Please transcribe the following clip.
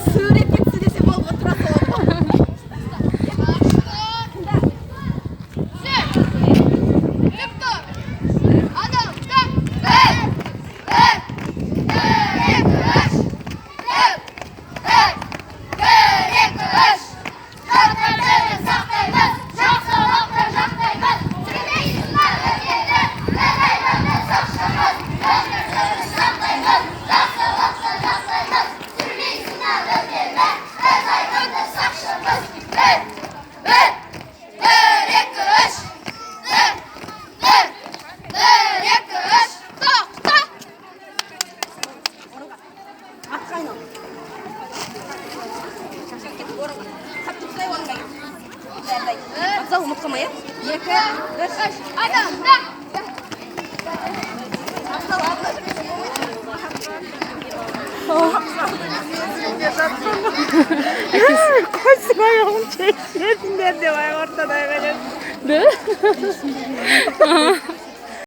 Сүрет кетсе десе болуға тұра салады. Абзал ұмытқама, е? 2, 3, адам, да! Абзал, абзал. Қойсын аяғын чекшедіңдер деп ай ортада ағайын. Да?